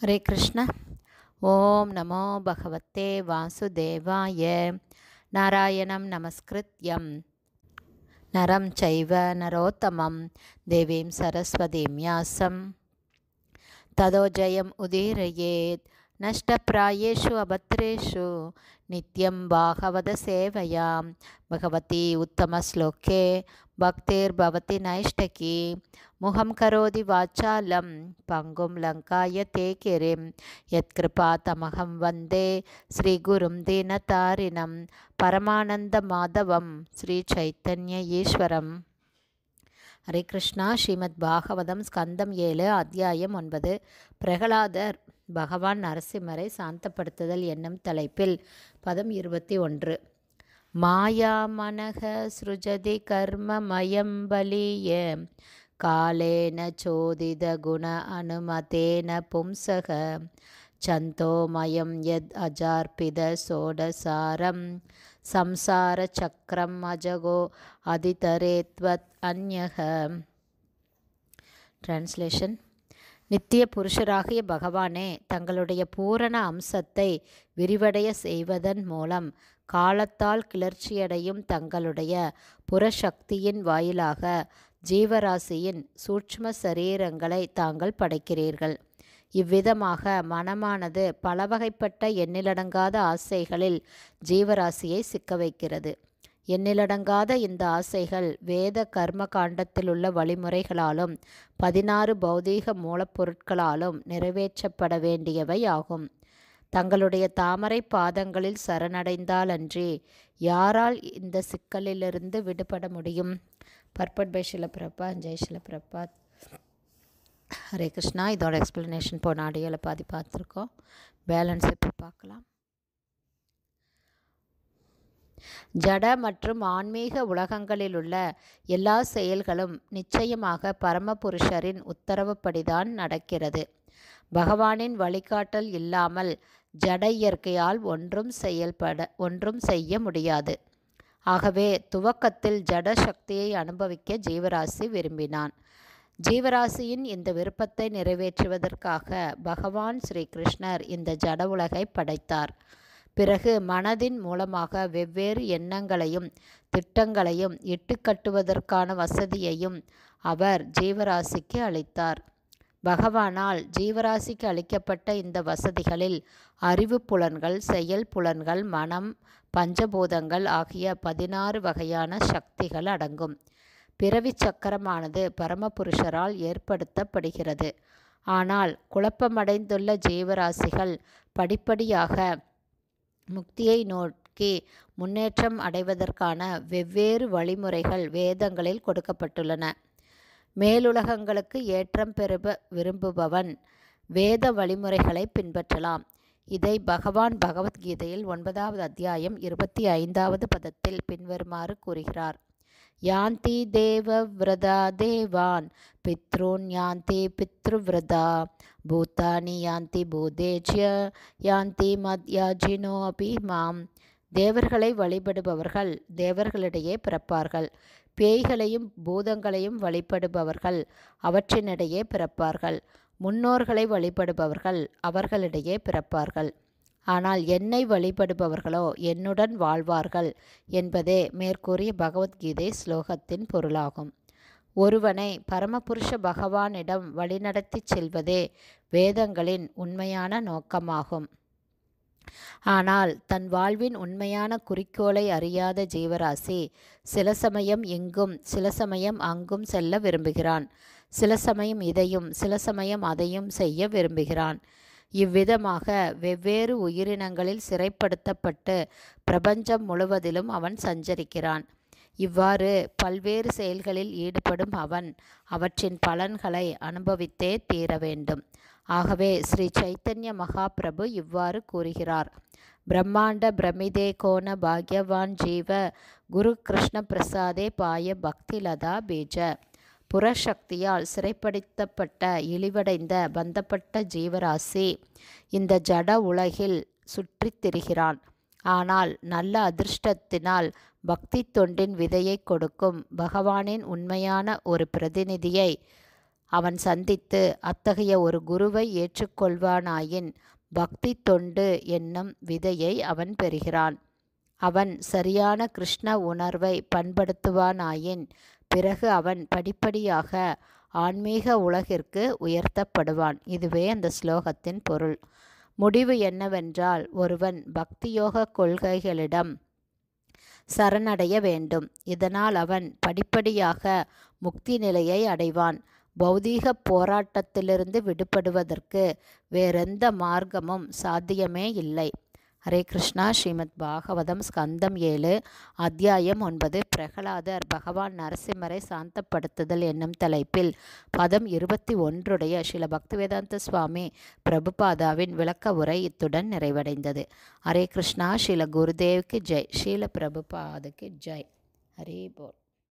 ஹரே கிருஷ்ண. ஓம் நமோ பகவத்தே வாசுதேவாய. நாராயணம் நமஸ்கிருத்யம் நரம் சைவ நரோத்தமம் தேவீம் சரஸ்வதீம் யாசம் ததோ ஜெயம் உதீரயேத். நஷ்டப்ராயேஷு அபத்ரேஷு நித்யம் பாகவத சேவையாம் பகவதி உத்தமஸ்லோகே பக்திர்பவதி நைஷ்டகி. முகம் கரோதி வாச்சாலம் பங்கும் லங்காய தேகிரிம் யத்கிருபா தமகம் வந்தே ஸ்ரீகுரும் தீனதாரிணம் பரமானந்த மாதவம் ஸ்ரீ சைத்தன்ய ஈஸ்வரம். ஹரே கிருஷ்ணா. ஸ்ரீமத் பாகவதம் ஸ்கந்தம் 7 அத்தியாயம் 9. பிரகலாதர் பகவான் நரசிம்மரை சாந்தப்படுத்துதல் என்னும் தலைப்பில் பதம் 21. மாயா மனக ஸ்ருஜதி கர்மமயம் பலிய காலேன சோதித குண அனுமதேன பும்சக சந்தோமயம் யத் அஜார்பித சோடசாரம் சம்சார சக்கரம் அஜகோ அதிதரேத்வத் அந்யக. டிரான்ஸ்லேஷன். நித்திய புருஷராகிய பகவானே தங்களுடைய பூரண அம்சத்தை விரிவடைய செய்வதன் மூலம் காலத்தால் கிளர்ச்சியடையும் தங்களுடைய புறசக்தியின் வாயிலாக ஜீவராசியின் சூட்ச்ம சரீரங்களை தாங்கள் படைக்கிறீர்கள். இவ்விதமாக மனமானது பலவகைப்பட்ட எண்ணிலடங்காத ஆசைகளில் ஜீவராசியை சிக்க வைக்கிறது. எண்ணிலடங்காத இந்த ஆசைகள் வேத கர்ம காண்டத்திலுள்ள வழிமுறைகளாலும் 16 பௌதீக மூலப்பொருட்களாலும் நிறைவேற்றப்பட வேண்டியவை ஆகும். தங்களுடைய தாமரை பாதங்களில் சரணடைந்தாலன்றி யாரால் இந்த சிக்கலிலிருந்து விடுபட முடியும்? பர்பட் பை ஷில பிரபாத். ஜெய் ஷில பிரபாத். ஹரே கிருஷ்ணா. இதோட எக்ஸ்பிளனேஷன் போன ஆடியோவில் பாதி பார்த்துருக்கோம். பேலன்ஸ் இப்போ பார்க்கலாம். ஜட மற்றும் ஆன்மீக உலகங்களில் உள்ள எல்லா செயல்களும் நிச்சயமாக பரமபுருஷரின் உத்தரவுப்படிதான் நடக்கிறது. பகவானின் வழிகாட்டல் இல்லாமல் ஜட இயற்கையால் ஒன்றும் செய்ய முடியாது. ஆகவே துவக்கத்தில் ஜட சக்தியை அனுபவிக்க ஜீவராசி விரும்பினான். ஜீவராசியின் இந்த விருப்பத்தை நிறைவேற்றுவதற்காக பகவான் ஸ்ரீ கிருஷ்ணர் இந்த ஜட உலகை படைத்தார். பிறகு மனதின் மூலமாக வெவ்வேறு எண்ணங்களையும் திட்டங்களையும் இட்டுக்கட்டுவதற்கான வசதியையும் அவர் ஜீவராசிக்கு அளித்தார். பகவானால் ஜீவராசிக்கு அளிக்கப்பட்ட இந்த வசதிகளில் அறிவு புலன்கள், செயல் புலன்கள், மனம், பஞ்சபூதங்கள் ஆகிய 16 வகையான சக்திகள் அடங்கும். பிறவி சக்கரமானது பரமபுருஷரால் ஏற்படுத்தப்படுகிறது. ஆனால் குழப்பமடைந்துள்ள ஜீவராசிகள் படிப்படியாக முக்தியை நோக்கி முன்னேற்றம் அடைவதற்கான வெவ்வேறு வழிமுறைகள் வேதங்களில் கொடுக்கப்பட்டுள்ளன. மேலுலகங்களுக்கு ஏற்றம் பெற விரும்புபவன் வேத வழிமுறைகளை பின்பற்றலாம். இதை பகவான் பகவத்கீதையில் 9வது அத்தியாயம் 25வது பதத்தில் பின்வருமாறு கூறுகிறார். யாந்தி தேவ விரதா தேவான் பித்ருன் யாந்தி பித்ருவிரதா பூதானி யாந்தி பூதேஜ்ய யாந்தி மத்யாஜினோ அபி மாம். தேவர்களை வழிபடுபவர்கள் தேவர்களிடையே பிறப்பார்கள். பேய்களையும் பூதங்களையும் வழிபடுபவர்கள் அவற்றினிடையே பிறப்பார்கள். முன்னோர்களை வழிபடுபவர்கள் அவர்களிடையே பிறப்பார்கள். ஆனால் என்னை வழிபடுபவர்களோ என்னுடன் வாழ்வார்கள் என்பதே மேற்கூறிய பகவத்கீதை ஸ்லோகத்தின் பொருளாகும். ஒருவனை பரமபுருஷ பகவானிடம் வழிநடத்தி செல்வதே வேதங்களின் உண்மையான நோக்கமாகும். ஆனால் தன் வாழ்வின் உண்மையான குறிக்கோளை அறியாத ஜீவராசி சில சமயம் இங்கும் சில சமயம் அங்கும் செல்ல விரும்புகிறான். சில சமயம் இதையும் சில சமயம் அதையும் செய்ய விரும்புகிறான். இவ்விதமாக வெவ்வேறு உயிரினங்களில் சிறைப்படுத்தப்பட்டு பிரபஞ்சம் முழுவதிலும் அவன் சஞ்சரிக்கிறான். இவ்வாறு பல்வேறு செயல்களில் ஈடுபடும் அவன் அவற்றின் பலன்களை அனுபவித்தே தீர வேண்டும். ஆகவே ஸ்ரீ சைத்தன்ய மகாபிரபு இவ்வாறு கூறுகிறார். பிரம்மாண்ட பிரமிதே கோண பாக்யவான் ஜீவ குரு கிருஷ்ண பிரசாதே பாய பக்திலதா பீஜ. புறசக்தியால் சிறைப்படுத்தப்பட்ட இழிவடைந்த பந்தப்பட்ட ஜீவராசி இந்த ஜட உலகில் சுற்றித் திரிகிறான். ஆனால் நல்ல அதிர்ஷ்டத்தினால் பக்தி தொண்டின் விதையை கொடுக்கும் பகவானின் உண்மையான ஒரு பிரதிநிதியை அவன் சந்தித்து அத்தகைய ஒரு குருவை ஏற்றுக்கொள்வானாயின் பக்தி தொண்டு என்னும் விதையை அவன் பெறுகிறான். அவன் சரியான கிருஷ்ண உணர்வை பண்படுத்துவானாயின் பிறகு அவன் படிப்படியாக ஆன்மீக உலகிற்கு உயர்த்தப்படுவான். இதுவே அந்த ஸ்லோகத்தின் பொருள். முடிவு என்னவென்றால், ஒருவன் பக்தியோக கொள்கைகளிடம் சரணடைய வேண்டும். இதனால் அவன் படிப்படியாக முக்தி நிலையை அடைவான். பௌதீக போராட்டத்திலிருந்து விடுபடுவதற்கு வேறெந்த மார்க்கமும் சாத்தியமே இல்லை. ஹரே கிருஷ்ணா. ஸ்ரீமத் பாகவதம் ஸ்கந்தம் 7 அத்தியாயம் 9 பிரகலாதர் பகவான் நரசிம்மரை சாந்தப்படுத்துதல் என்னும் தலைப்பில் பதம் 21 ஸ்ரீல பக்திவேதாந்த சுவாமி பிரபுபாதாவின் விளக்க உரை இத்துடன் நிறைவடைந்தது. ஹரே கிருஷ்ணா. ஸ்ரீல குருதேவ்க்கு ஜெய். ஸ்ரீல பிரபுபாதுக்கு ஜெய். ஹரே போல்.